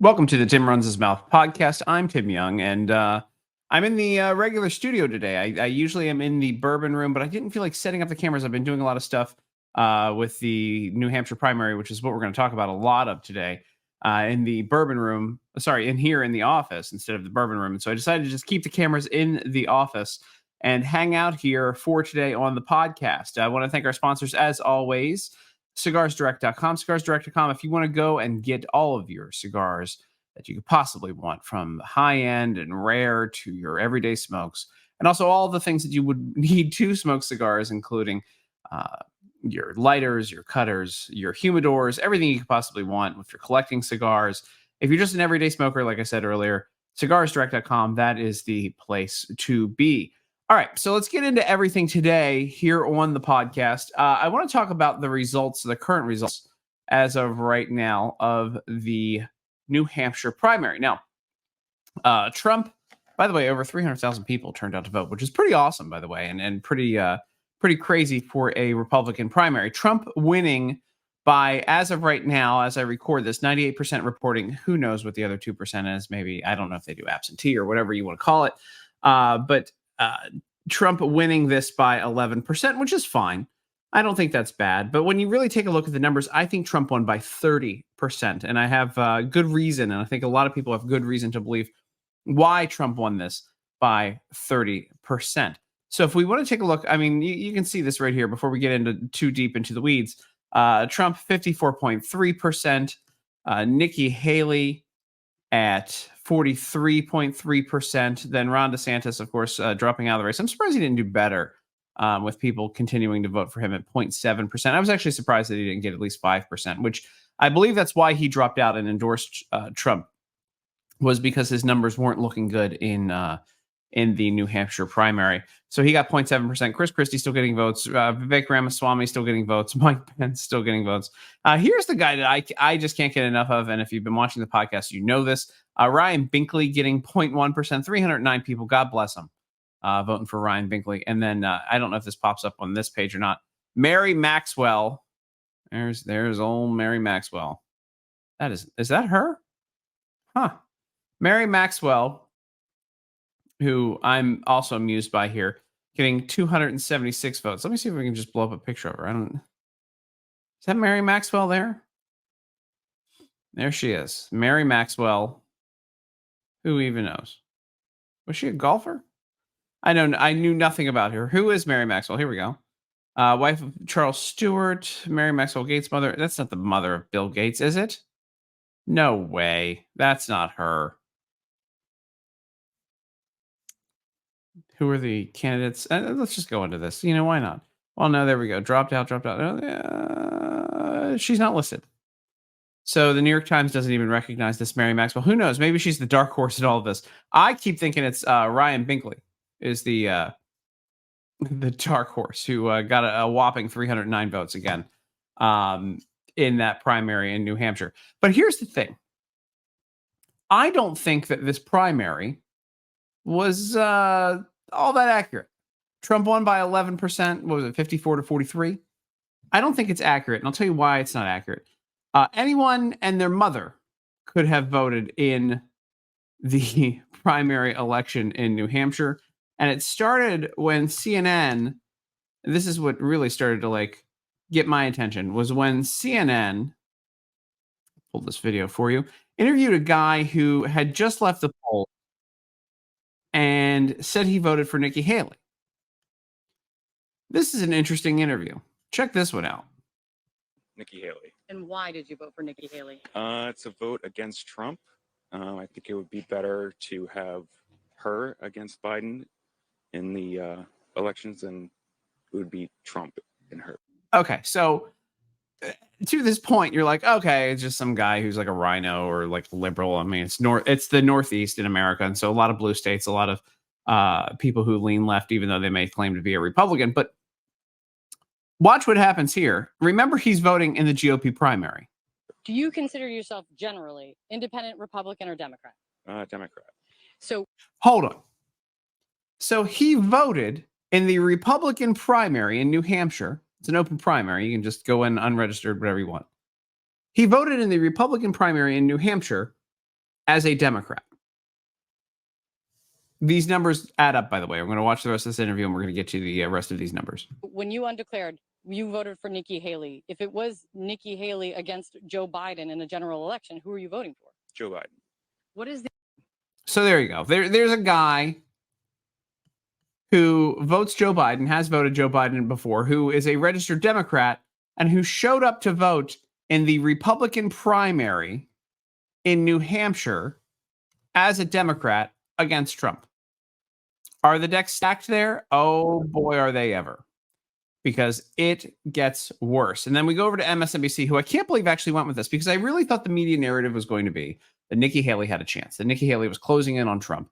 Welcome to the Tim Runs His Mouth podcast. I'm Tim Young, and I'm in the regular studio today. I usually am in the bourbon room, but I didn't feel like setting up the cameras. I've been doing a lot of stuff with the New Hampshire primary, which is what we're going to talk about a lot of today in the bourbon room. Sorry, in here in the office instead of the bourbon room. And so I decided to just keep the cameras in the office and hang out here for today on the podcast. I want to thank our sponsors, as always. Cigarsdirect.com, cigarsdirect.com. If you want to go and get all of your cigars that you could possibly want, from high end and rare to your everyday smokes, and also all the things that you would need to smoke cigars, including your lighters, your cutters, your humidors, everything you could possibly want if you're collecting cigars. If you're just an everyday smoker, like I said earlier, cigarsdirect.com, that is the place to be. All right, so let's get into everything today here on the podcast. I want to talk about the results, the current results as of right now of the New Hampshire primary. Now, Trump, by the way, over 300,000 people turned out to vote, which is pretty awesome, by the way, and pretty crazy for a Republican primary. Trump winning by, as of right now, as I record this, 98% reporting. Who knows what the other 2% is? Maybe, I don't know if they do absentee or whatever you want to call it. But Trump winning this by 11%, which is fine. I don't think that's bad. But when you really take a look at the numbers, I think Trump won by 30%. And I have good reason, and I think a lot of people have good reason to believe why Trump won this by 30%. So if we want to take a look, I mean, you can see this right here before we get into too deep into the weeds. Trump, 54.3%. Nikki Haley at 43.3%. Then Ron DeSantis, of course, dropping out of the race. I'm surprised he didn't do better with people continuing to vote for him at 0.7%. I was actually surprised that he didn't get at least 5%, which I believe that's why he dropped out and endorsed Trump, was because his numbers weren't looking good in the New Hampshire primary. So he got 0.7%. Chris Christie still getting votes. Vivek Ramaswamy still getting votes. Mike Pence still getting votes. Here's the guy that I just can't get enough of. And if you've been watching the podcast, you know this. Ryan Binkley getting 0.1%. 309 people. God bless them. Voting for Ryan Binkley. And then I don't know if this pops up on this page or not. Mary Maxwell. There's old Mary Maxwell. Is that her? Huh. Mary Maxwell, who I'm also amused by here, getting 276 votes. Let me see if we can just blow up a picture of her. Is that Mary Maxwell there? There she is. Mary Maxwell. Who even knows? Was she a golfer? I knew nothing about her. Who is Mary Maxwell? Here we go. Wife of Charles Stewart, Mary Maxwell Gates' mother. That's not the mother of Bill Gates, is it? No way. That's not her. Who are the candidates? Let's just go into this. Why not? Well, no, there we go. Dropped out. She's not listed. So the New York Times doesn't even recognize this Mary Maxwell. Who knows? Maybe she's the dark horse in all of this. I keep thinking it's Ryan Binkley is the dark horse who got a whopping 309 votes again in that primary in New Hampshire. But here's the thing. I don't think that this primary was all that accurate. Trump won by 11%. What was it, 54 to 43? I don't think it's accurate, and I'll tell you why it's not accurate. Anyone and their mother could have voted in the primary election in New Hampshire, and it started when CNN, this is what really started to get my attention, was when CNN, pull this video for you, interviewed a guy who had just left the poll and said he voted for Nikki Haley. This is an interesting interview. Check this one out. Nikki Haley. And why did you vote for Nikki Haley? It's a vote against Trump. I think it would be better to have her against Biden in the elections than it would be Trump and her. Okay, so to this point, you're like, okay, it's just some guy who's like a rhino or like liberal. I mean, it's the Northeast in America, and so a lot of blue states, a lot of people who lean left, even though they may claim to be a Republican. But watch what happens here. Remember, he's voting in the GOP primary. Do you consider yourself generally independent, Republican, or Democrat? Democrat. So hold on. So he voted in the Republican primary in New Hampshire. It's an open primary. You can just go in unregistered, whatever you want. He voted in the Republican primary in New Hampshire as a Democrat. These numbers add up, by the way. I'm going to watch the rest of this interview, and we're going to get to the rest of these numbers. When you undeclared, you voted for Nikki Haley. If it was Nikki Haley against Joe Biden in a general election, who are you voting for? Joe Biden. What is the... So there you go. There's a guy who votes Joe Biden, has voted Joe Biden before, who is a registered Democrat, and who showed up to vote in the Republican primary in New Hampshire as a Democrat against Trump. Are the decks stacked there? Oh boy, are they ever. Because it gets worse. And then we go over to MSNBC, who I can't believe actually went with this, because I really thought the media narrative was going to be that Nikki Haley had a chance, that Nikki Haley was closing in on Trump.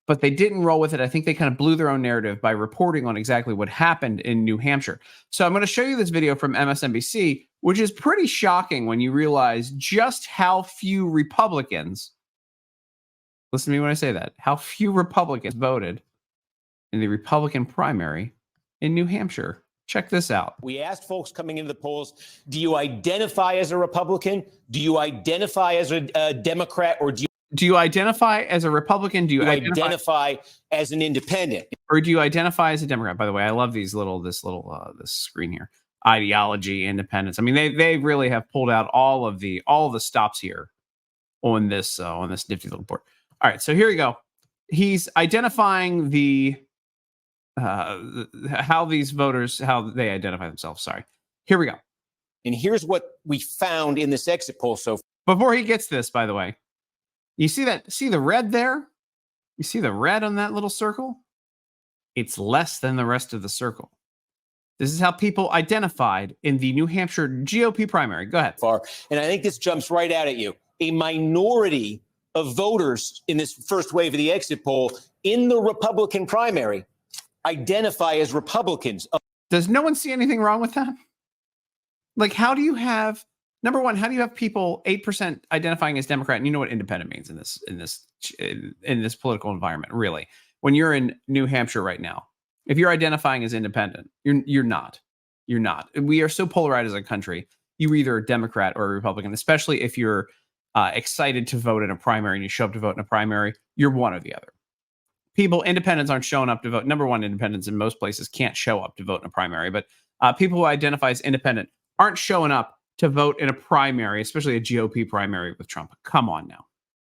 But they didn't roll with it. I think they kind of blew their own narrative by reporting on exactly what happened in New Hampshire. So I'm going to show you this video from MSNBC, which is pretty shocking when you realize just how few Republicans, listen to me when I say that, how few Republicans voted in the Republican primary in New Hampshire. Check this out. We asked folks coming into the polls, do you identify as a Republican? Do you identify as a Democrat? Or do you identify as a Republican? Do you identify as an independent? Or do you identify as a Democrat? By the way, I love this screen here. Ideology, independence. I mean, they really have pulled out all the stops here on this nifty little board. All right, so here we go. He's identifying how these voters, how they identify themselves. Sorry. Here we go. And here's what we found in this exit poll. So before he gets this, by the way, you see the red there? You see the red on that little circle? It's less than the rest of the circle. This is how people identified in the New Hampshire GOP primary. Go ahead. And I think this jumps right out at you. A minority of voters in this first wave of the exit poll in the Republican primary identify as Republicans. Does no one see anything wrong with that? Like, how do you have, number one, how do you have people 8% identifying as Democrat? And you know what independent means in this political environment, really. When you're in New Hampshire right now, if you're identifying as independent, you're not. You're not. We are so polarized as a country. You're either a Democrat or a Republican, especially if you're excited to vote in a primary and you show up to vote in a primary, you're one or the other. Independents aren't showing up to vote. Number one, independents in most places can't show up to vote in a primary, but people who identify as independent aren't showing up to vote in a primary, especially a GOP primary with Trump. Come on now.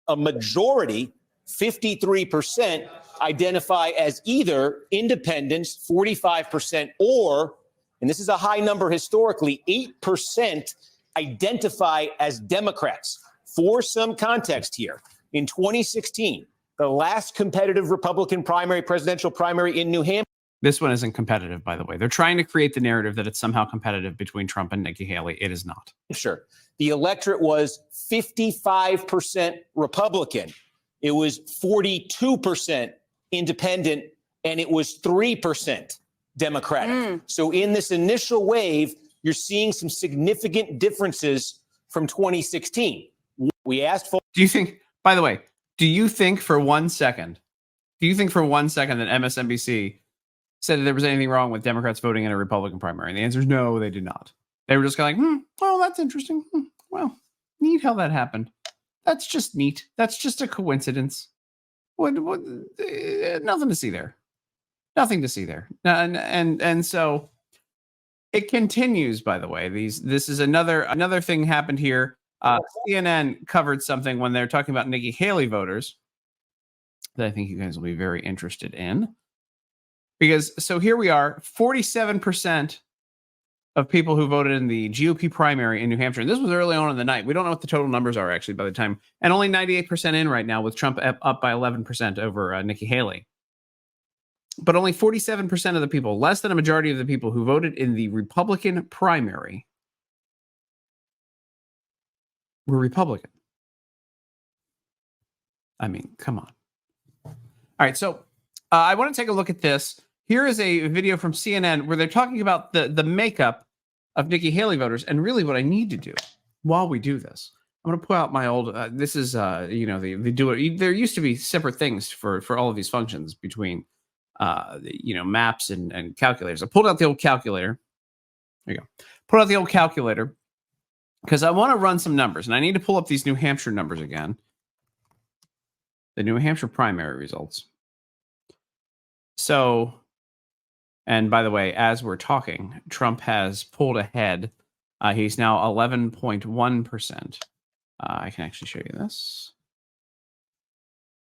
A majority, 53%, identify as either independents, 45%, or, and this is a high number historically, 8% identify as Democrats. For some context here, in 2016, the last competitive Republican presidential primary in New Hampshire. This one isn't competitive, by the way. They're trying to create the narrative that it's somehow competitive between Trump and Nikki Haley. It is not. Sure. The electorate was 55% Republican. It was 42% independent, and it was 3% Democratic. So in this initial wave, you're seeing some significant differences from 2016. We asked for. Do you think, by the way, do you think for one second that MSNBC said that there was anything wrong with Democrats voting in a Republican primary? And the answer is no, they did not. They were just kind of like, well, that's interesting. Well, neat how that happened. That's just neat. That's just a coincidence. Nothing to see there. Nothing to see there. And so it continues, by the way. This is another thing happened here. CNN covered something when they're talking about Nikki Haley voters that I think you guys will be very interested in. Because, so here we are, 47% of people who voted in the GOP primary in New Hampshire. And this was early on in the night. We don't know what the total numbers are actually by the time. And only 98% in right now with Trump up by 11% over Nikki Haley. But only 47% of the people, less than a majority of the people who voted in the Republican primary were Republican. I mean, come on. All right, so I want to take a look at this. Here is a video from CNN where they're talking about the makeup of Nikki Haley voters. And really what I need to do while we do this, I'm going to pull out my old, this is, they do it. There used to be separate things for all of these functions between, maps and calculators. I pulled out the old calculator. There you go. Pulled out the old calculator because I want to run some numbers. And I need to pull up these New Hampshire numbers again. the New Hampshire primary results. So, and by the way, as we're talking, Trump has pulled ahead. He's now 11.1%. I can actually show you this.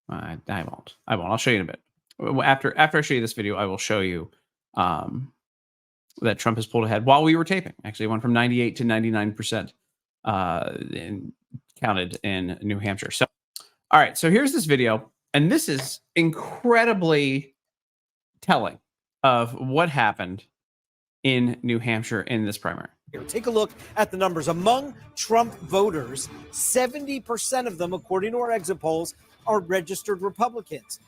I won't. I'll show you in a bit. After I show you this video, I will show you that Trump has pulled ahead while we were taping. Actually, it went from 98 to 99% counted in New Hampshire. So, all right. So here's this video, and this is incredibly telling of what happened in New Hampshire in this primary. Here, take a look at the numbers. Among Trump voters, 70% of them, according to our exit polls, are registered Republicans.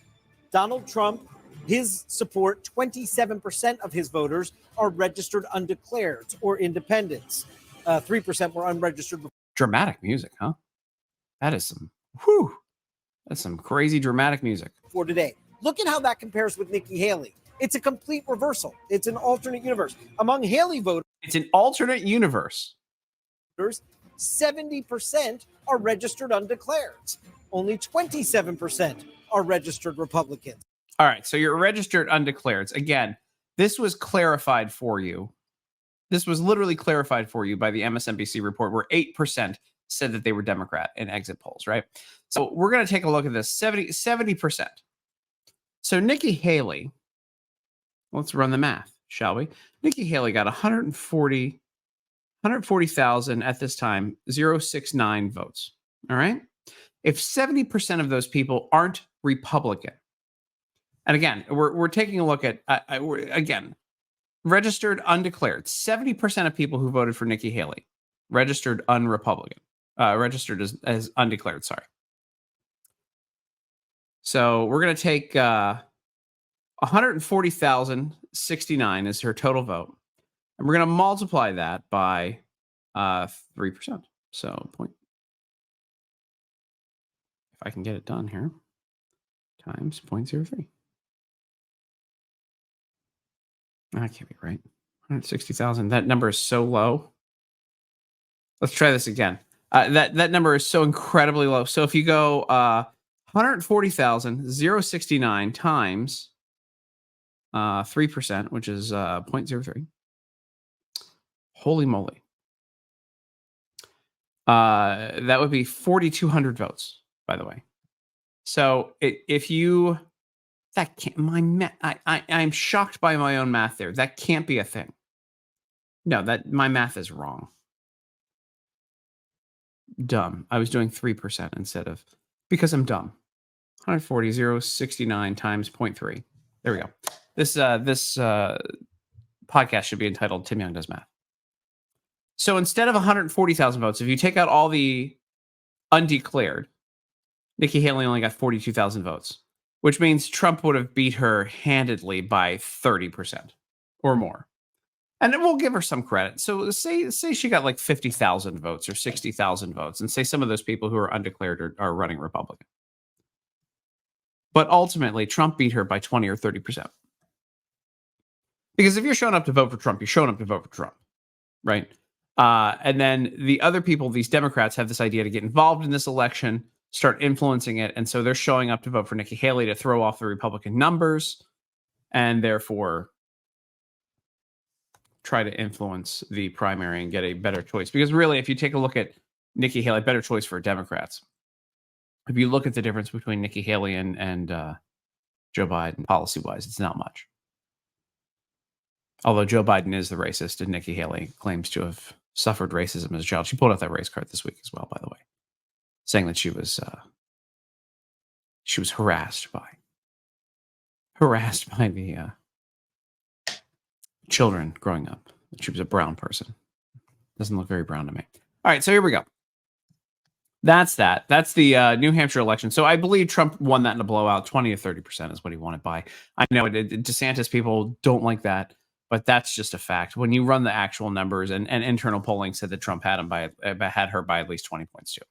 Donald Trump, his support, 27% of his voters are registered undeclared or independents. 3% were unregistered. Dramatic music, huh? That is some, whew, that's some crazy dramatic music. For today. Look at how that compares with Nikki Haley. It's a complete reversal. It's an alternate universe. Among Haley voters, it's an alternate universe. 70% are registered undeclared. Only 27% are registered Republicans. All right, so you're registered undeclared. Again, this was clarified for you. This was literally clarified for you by the MSNBC report, where 8% said that they were Democrat in exit polls, right? So we're going to take a look at this, 70%. So Nikki Haley, let's run the math, shall we? Nikki Haley got 140,000 at this time, 069 votes, all right? If 70% of those people aren't Republican, and again, we're taking a look at, again, registered undeclared, 70% of people who voted for Nikki Haley, registered unrepublican, registered as undeclared, sorry. So we're going to take 140,069 is her total vote. And we're going to multiply that by 3%. So point. If I can get it done here, times 0.03. That can't be right. 160,000. That number is so low. Let's try this again. That number is so incredibly low. So if you go 140,069 times 3%, which is 0.03. Holy moly. That would be 4,200 votes, by the way. So if you, that can't, I'm shocked by my own math there. That can't be a thing. No, my math is wrong. Dumb. I was doing 3% instead of, because I'm dumb. 140,069 times 0.3. There we go. This podcast should be entitled Tim Young Does Math. So instead of 140,000 votes, if you take out all the undeclared, Nikki Haley only got 42,000 votes, which means Trump would have beat her handedly by 30% or more. And we'll give her some credit. So say she got like 50,000 votes or 60,000 votes, and say some of those people who are undeclared are running Republican. But ultimately, Trump beat her by 20 or 30%. Because if you're showing up to vote for Trump, you're showing up to vote for Trump, right? And then the other people, these Democrats, have this idea to get involved in this election, start influencing it. And so they're showing up to vote for Nikki Haley to throw off the Republican numbers and therefore try to influence the primary and get a better choice. Because really, if you take a look at Nikki Haley, better choice for Democrats. If you look at the difference between Nikki Haley and Joe Biden, policy-wise, it's not much. Although Joe Biden is the racist, and Nikki Haley claims to have suffered racism as a child. She pulled out that race card this week as well, by the way, saying that she was harassed by the children growing up. She was a brown person. Doesn't look very brown to me. All right, so here we go. That's that. That's the New Hampshire election. So I believe Trump won that in a blowout. 20 to 30% is what he won it by. I know DeSantis people don't like that, but that's just a fact. When you run the actual numbers, and internal polling said that Trump had her by at least 20 points too.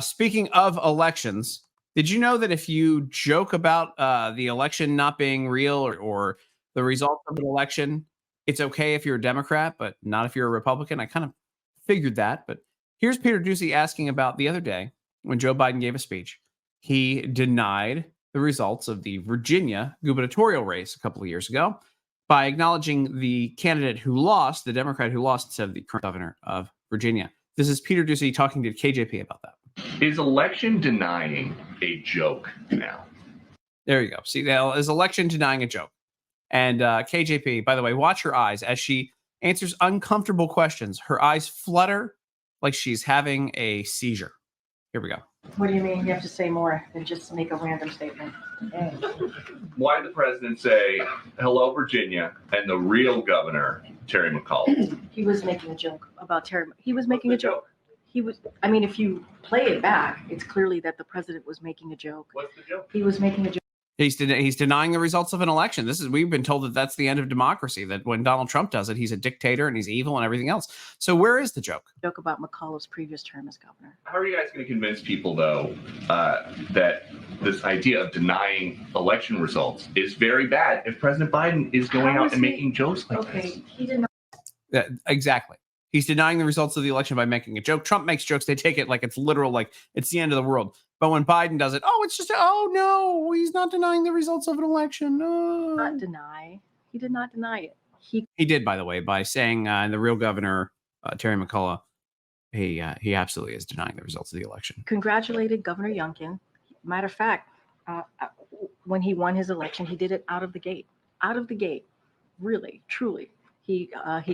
Speaking of elections, did you know that if you joke about the election not being real or the result of an election, it's okay if you're a Democrat, but not if you're a Republican? I kind of figured that, but here's Peter Doocy asking about the other day when Joe Biden gave a speech. he denied the results of the Virginia gubernatorial race a couple of years ago by acknowledging the candidate who lost, the Democrat who lost, instead of the current governor of Virginia. This is Peter Doocy talking to KJP about that. Is election denying a joke now? There you go. See, now is election denying a joke? And KJP, by the way, watch her eyes as she answers uncomfortable questions. Her eyes flutter like she's having a seizure. Here we go. What do you mean? You have to say more than just make a random statement. Why did the president say, hello, Virginia, and the real governor, Terry McAuliffe? He was making a joke about Terry. He was making a joke. He was, I mean, if you play it back, it's clearly that the president was making a joke. What's the joke? He was making a joke. He's denying the results of an election. We've been told that that's the end of democracy, that when Donald Trump does it, he's a dictator and he's evil and everything else. So where is the joke? Joke about McAuliffe's previous term as governor. How are you guys going to convince people, though, that this idea of denying election results is very bad if President Biden is going out and making jokes like this? Okay, he did not. Exactly. He's denying the results of the election by making a joke. Trump makes jokes. They take it like it's literal, like it's the end of the world. But when Biden does it, it's just, no, he's not denying the results of an election. No. Not deny. He did not deny it. He did, by the way, by saying the real governor, Terry McAuliffe, he absolutely is denying the results of the election. Congratulated Governor Youngkin. Matter of fact, when he won his election, he did it out of the gate. Out of the gate. Really, truly. He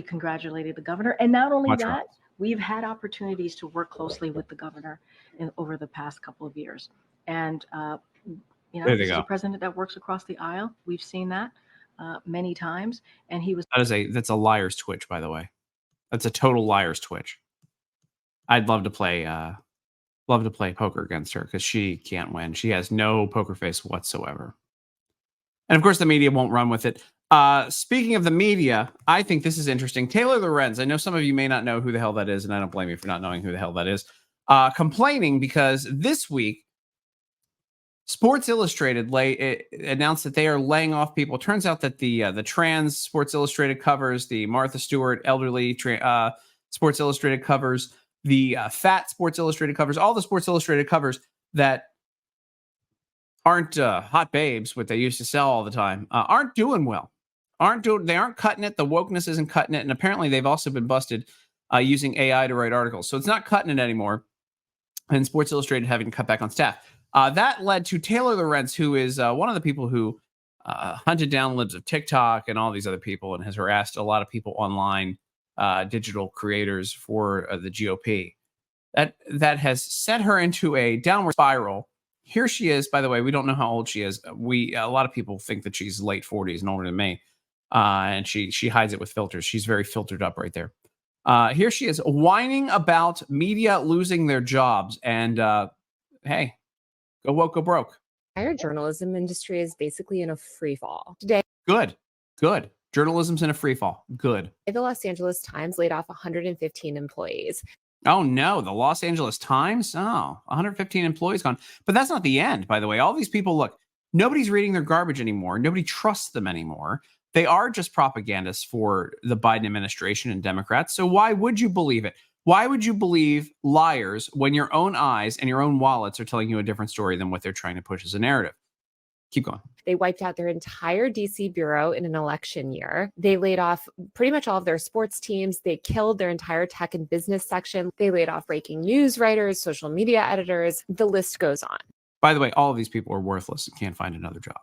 congratulated the governor. And not only that, we've had opportunities to work closely with the governor over the past couple of years. And, this is a president that works across the aisle. We've seen that many times. And he was. That's a liar's twitch, by the way. That's a total liar's twitch. I'd love to play poker against her because she can't win. She has no poker face whatsoever. And of course, the media won't run with it. Speaking of the media, I think this is interesting. Taylor Lorenz, I know some of you may not know who the hell that is, and I don't blame you for not knowing who the hell that is, complaining because this week, Sports Illustrated announced that they are laying off people. Turns out that the trans Sports Illustrated covers, the Martha Stewart elderly Sports Illustrated covers, the fat Sports Illustrated covers, all the Sports Illustrated covers that aren't hot babes, what they used to sell all the time, aren't doing well. They aren't cutting it. The wokeness isn't cutting it. And apparently they've also been busted using AI to write articles. So it's not cutting it anymore. And Sports Illustrated having to cut back on staff. That led to Taylor Lorenz, who is one of the people who hunted down libs of TikTok and all these other people and has harassed a lot of people online, digital creators for the GOP. That has sent her into a downward spiral. Here she is, by the way. We don't know how old she is. A lot of people think that she's late 40s and older than me. And she hides it with filters. She's very filtered up right there. Here she is whining about media losing their jobs. And hey, go woke, go broke. Entire journalism industry is basically in a free fall today. Good. Journalism's in a free fall. Good. The Los Angeles Times laid off 115 employees. Oh, no, the Los Angeles Times? 115 employees gone. But that's not the end, by the way. All these people, look, nobody's reading their garbage anymore. Nobody trusts them anymore. They are just propagandists for the Biden administration and Democrats. So why would you believe it? Why would you believe liars when your own eyes and your own wallets are telling you a different story than what they're trying to push as a narrative? Keep going. They wiped out their entire DC bureau in an election year. They laid off pretty much all of their sports teams. They killed their entire tech and business section. They laid off breaking news writers, social media editors. The list goes on. By the way, all of these people are worthless and can't find another job.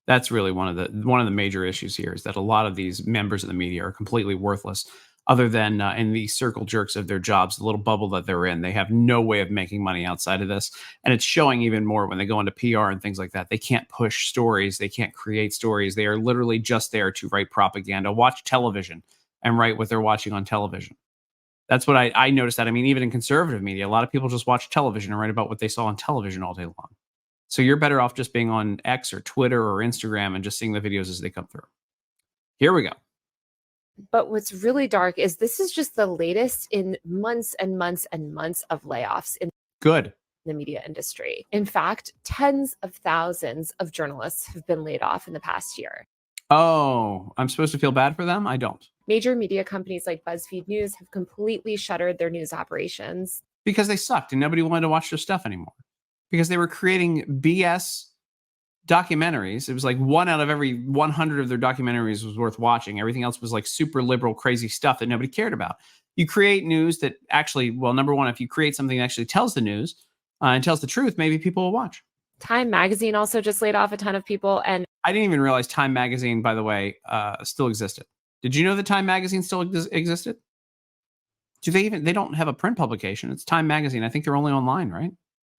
That's really one of the major issues here, is that a lot of these members of the media are completely worthless, other than in the circle jerks of their jobs, the little bubble that they're in. They have no way of making money outside of this. And it's showing even more when they go into PR and things like that. They can't push stories. They can't create stories. They are literally just there to write propaganda, watch television, and write what they're watching on television. That's what I noticed that. I mean, even in conservative media, a lot of people just watch television and write about what they saw on television all day long. So you're better off just being on X or Twitter or Instagram and just seeing the videos as they come through. Here we go. But what's really dark is this is just the latest in months and months and months of layoffs in the media industry. In fact, tens of thousands of journalists have been laid off in the past year. Oh, I'm supposed to feel bad for them? I don't. Major media companies like BuzzFeed News have completely shuttered their news operations. Because they sucked and nobody wanted to watch their stuff anymore. because they were creating BS documentaries. It was like 1 out of every 100 of their documentaries was worth watching. Everything else was like super liberal, crazy stuff that nobody cared about. You create news that actually, well, number one, if you create something that actually tells the news and tells the truth, maybe people will watch. Time magazine also just laid off a ton of people. And I didn't even realize Time magazine, by the way, still existed. Did you know that Time magazine still existed? They don't have a print publication. It's Time magazine. I think they're only online, right?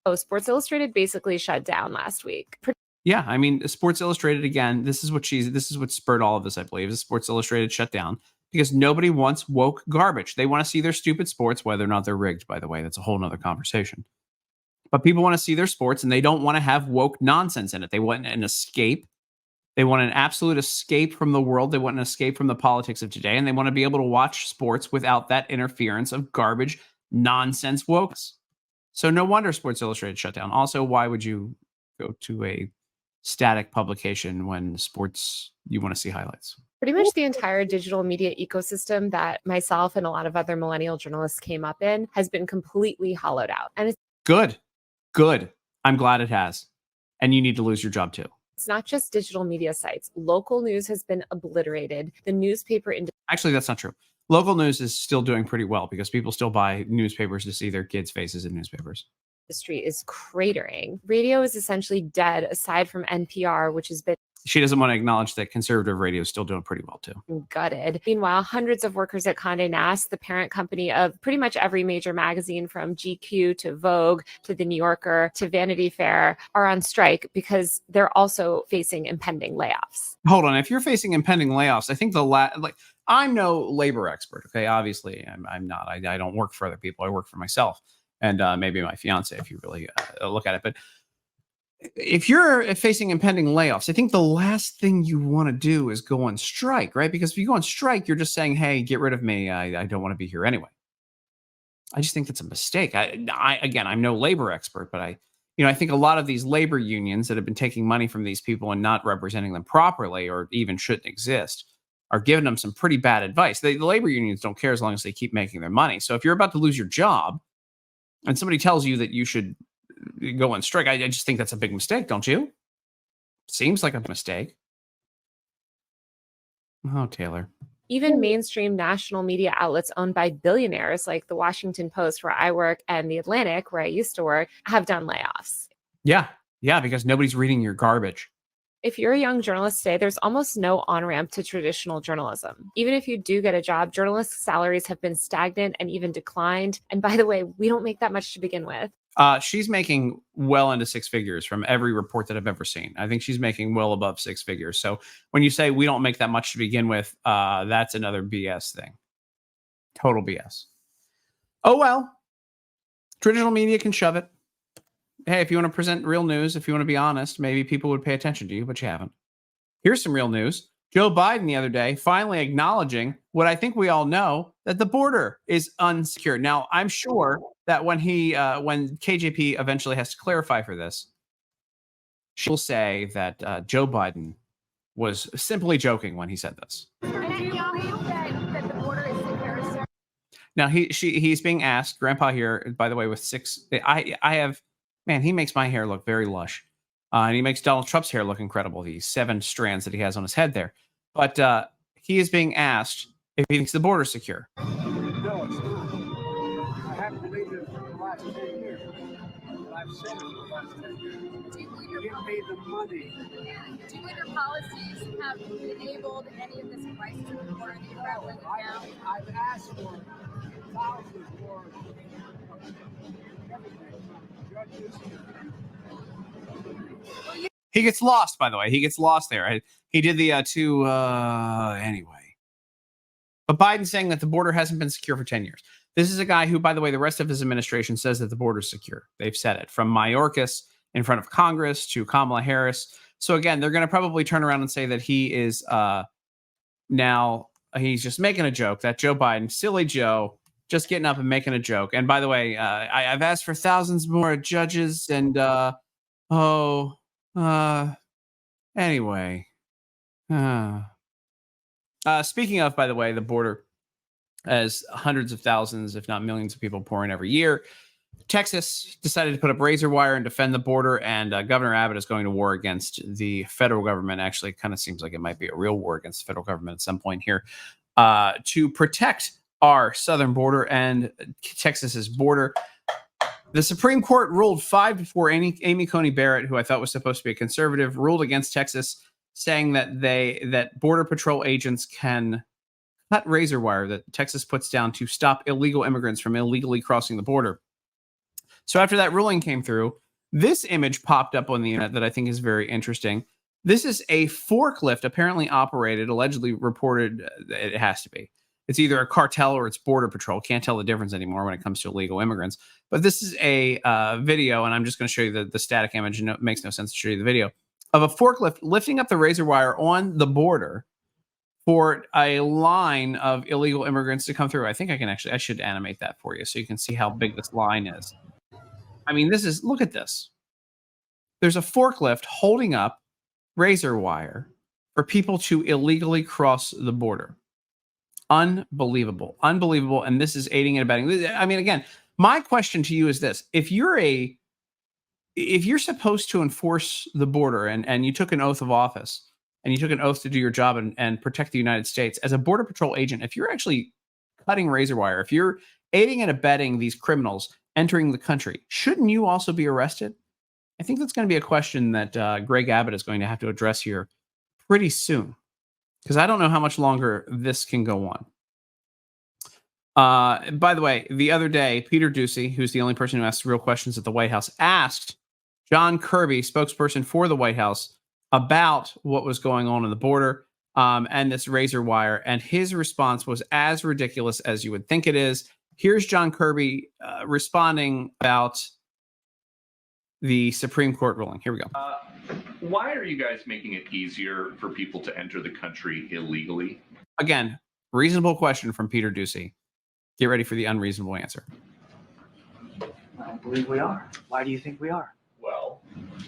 Oh, Sports Illustrated basically shut down last week. Yeah, I mean, Sports Illustrated, again, this is what spurred all of this, I believe, is Sports Illustrated shut down because nobody wants woke garbage. They want to see their stupid sports, whether or not they're rigged, by the way. That's a whole nother conversation. But people want to see their sports, and they don't want to have woke nonsense in it. They want an escape. They want an absolute escape from the world. They want an escape from the politics of today, and they want to be able to watch sports without that interference of garbage, nonsense wokes. So no wonder Sports Illustrated shut down. Also, why would you go to a static publication when sports, you want to see highlights? Pretty much the entire digital media ecosystem that myself and a lot of other millennial journalists came up in has been completely hollowed out. And it's Good. I'm glad it has. And you need to lose your job too. It's not just digital media sites. Local news has been obliterated. The newspaper industry. Actually, that's not true. Local news is still doing pretty well because people still buy newspapers to see their kids' faces in newspapers. Industry is cratering. Radio is essentially dead aside from NPR, which has been She doesn't want to acknowledge that conservative radio is still doing pretty well too. Gutted. Meanwhile, hundreds of workers at Condé Nast, the parent company of pretty much every major magazine from GQ to Vogue to The New Yorker to Vanity Fair, are on strike because they're also facing impending layoffs. Hold on, if you're facing impending layoffs, I think I'm no labor expert. Okay, obviously I'm not. I don't work for other people. I work for myself and maybe my fiance, if you really look at it. But if you're facing impending layoffs, I think the last thing you want to do is go on strike, right? Because if you go on strike, you're just saying, hey, get rid of me. I don't want to be here anyway. I just think that's a mistake. Again, I'm no labor expert, but I think a lot of these labor unions that have been taking money from these people and not representing them properly or even shouldn't exist are giving them some pretty bad advice. The labor unions don't care as long as they keep making their money. So if you're about to lose your job and somebody tells you that you should go on strike, I just think that's a big mistake, don't you? Seems like a mistake. Oh, Taylor. Even mainstream national media outlets owned by billionaires like the Washington Post, where I work, and the Atlantic, where I used to work, have done layoffs. Yeah, because nobody's reading your garbage. If you're a young journalist today, there's almost no on-ramp to traditional journalism. Even if you do get a job, journalists' salaries have been stagnant and even declined. And by the way, we don't make that much to begin with. She's making well into six figures from every report that I've ever seen. I think she's making well above six figures. So when you say we don't make that much to begin with, that's another BS thing. Total BS. Oh, well, traditional media can shove it. Hey, if you want to present real news, if you want to be honest, maybe people would pay attention to you, but you haven't. Here's some real news. Joe Biden the other day finally acknowledging what I think we all know, that the border is unsecure. Now, I'm sure that when KJP eventually has to clarify for this, she'll say that Joe Biden was simply joking when he said this. Now, he's being asked, Grandpa here, by the way, with he makes my hair look very lush. And he makes Donald Trump's hair look incredible, the 7 strands that he has on his head there. But he is being asked if he thinks the border's secure. No, it's not. I haven't believed it for the last 10 years. But I've said it for the last 10 years. Give me the money. Do you believe your policies have enabled any of this crisis at the border that you're grappling with now? I've asked for thousands more everything from judges. He gets lost, by the way. He gets lost there. He did the anyway. But Biden's saying that the border hasn't been secure for 10 years. This is a guy who, by the way, the rest of his administration says that the border's secure. They've said it, from Mayorkas in front of Congress to Kamala Harris. So again, they're going to probably turn around and say that he is now he's just making a joke. That Joe Biden, silly Joe, just getting up and making a joke. And by the way, I've asked for thousands more judges and anyway. Speaking of, by the way, the border, as hundreds of thousands, if not millions of people pour in every year, Texas decided to put up razor wire and defend the border, and Governor Abbott is going to war against the federal government. Actually, it kind of seems like it might be a real war against the federal government at some point here to protect our southern border and Texas's border. The Supreme Court ruled 5-4. Amy Coney Barrett, who I thought was supposed to be a conservative, ruled against Texas, saying that Border Patrol agents can cut razor wire that Texas puts down to stop illegal immigrants from illegally crossing the border. So after that ruling came through, this image popped up on the internet that I think is very interesting. This is a forklift apparently operated, allegedly reported, it has to be. It's either a cartel or it's Border Patrol. Can't tell the difference anymore when it comes to illegal immigrants. But this is a video, and I'm just going to show you the static image. And it makes no sense to show you the video of a forklift lifting up the razor wire on the border for a line of illegal immigrants to come through. I think I should animate that for you so you can see how big this line is. I mean, look at this. There's a forklift holding up razor wire for people to illegally cross the border. Unbelievable. And this is aiding and abetting. I mean, again, my question to you is this. If you're supposed to enforce the border and you took an oath of office and you took an oath to do your job and protect the United States as a Border Patrol agent, if you're actually cutting razor wire, if you're aiding and abetting these criminals entering the country, shouldn't you also be arrested? I think that's going to be a question that Greg Abbott is going to have to address here pretty soon, because I don't know how much longer this can go on. By the way, the other day, Peter Doocy, who's the only person who asks real questions at the White House, asked John Kirby, spokesperson for the White House, about what was going on the border and this razor wire. And his response was as ridiculous as you would think it is. Here's John Kirby responding about the Supreme Court ruling. Here we go. Why are you guys making it easier for people to enter the country illegally? Again, reasonable question from Peter Doocy. Get ready for the unreasonable answer. I don't believe we are. Why do you think we are? Well,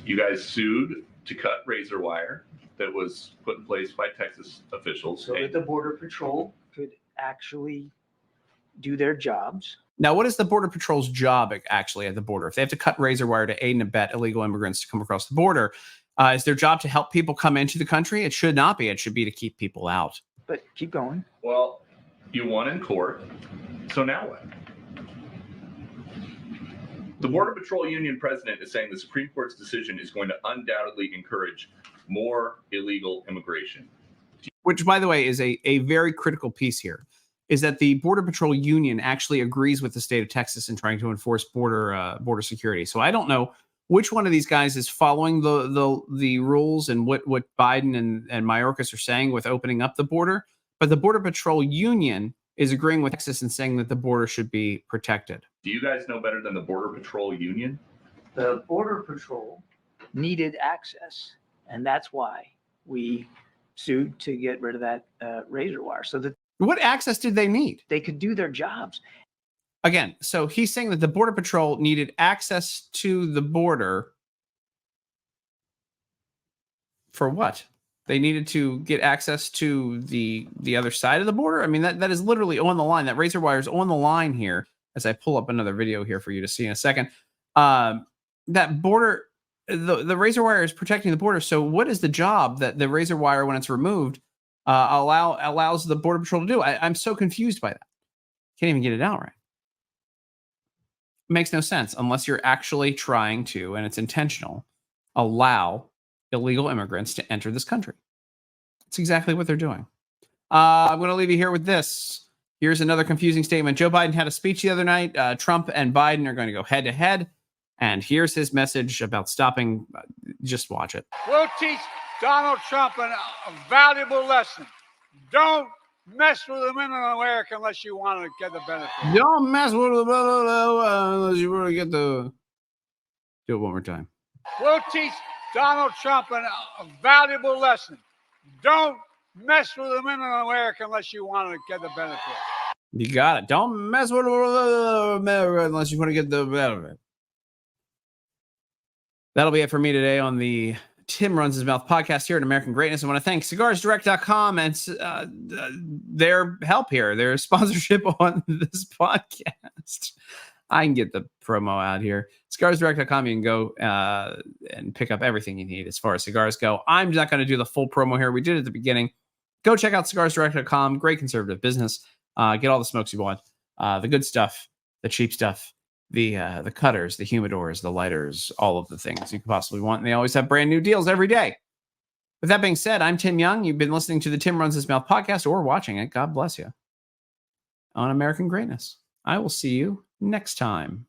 you guys sued to cut razor wire that was put in place by Texas officials. So that the Border Patrol could actually do their jobs. Now, what is the Border Patrol's job actually at the border? If they have to cut razor wire to aid and abet illegal immigrants to come across the border, is their job to help people come into the country? It should not be. It should be to keep people out. But keep going. Well, you won in court. So now what? The Border Patrol Union president is saying the Supreme Court's decision is going to undoubtedly encourage more illegal immigration. Which, by the way, is a very critical piece here, is that the Border Patrol Union actually agrees with the state of Texas in trying to enforce border security. So I don't know which one of these guys is following the rules and what Biden and Mayorkas are saying with opening up the border. But the Border Patrol Union is agreeing with Texas and saying that the border should be protected. Do you guys know better than the Border Patrol Union? The Border Patrol needed access, and that's why we sued to get rid of that razor wire, so that what access did they need? They could do their jobs. Again, so he's saying that the Border Patrol needed access to the border for what? They needed to get access to the other side of the border? I mean, that is literally on the line. That razor wire is on the line here, as I pull up another video here for you to see in a second. That border, the razor wire is protecting the border. So what is the job that the razor wire, when it's removed, allows the Border Patrol to do? I'm so confused by that. Can't even get it out right. It makes no sense unless you're actually trying to, and it's intentional, allow illegal immigrants to enter this country. That's exactly what they're doing. I'm going to leave you here with this. Here's another confusing statement. Joe Biden had a speech the other night. Trump and Biden are going to go head to head. And here's his message about stopping. Just watch it. We'll teach Donald Trump a valuable lesson. Don't mess with the men in America unless you want to get the benefit. Don't mess with the unless you want to get the... Do it one more time. We'll teach Donald Trump a valuable lesson. Don't mess with the men in America unless you want to get the benefit. You got it. Don't mess with America unless you want to get the benefit. That'll be it for me today on the Tim Runs His Mouth podcast here at American Greatness. I want to thank cigarsdirect.com and their help here, their sponsorship on this podcast. I can get the promo out here. Cigarsdirect.com. You can go and pick up everything you need as far as cigars go. I'm not going to do the full promo here. We did it at the beginning. Go check out cigarsdirect.com. Great conservative business. Get all the smokes you want. The good stuff, the cheap stuff, the cutters, the humidors, the lighters, all of the things you could possibly want. And they always have brand new deals every day. With that being said, I'm Tim Young. You've been listening to the Tim Runs His Mouth podcast or watching it. God bless you. On American Greatness. I will see you next time.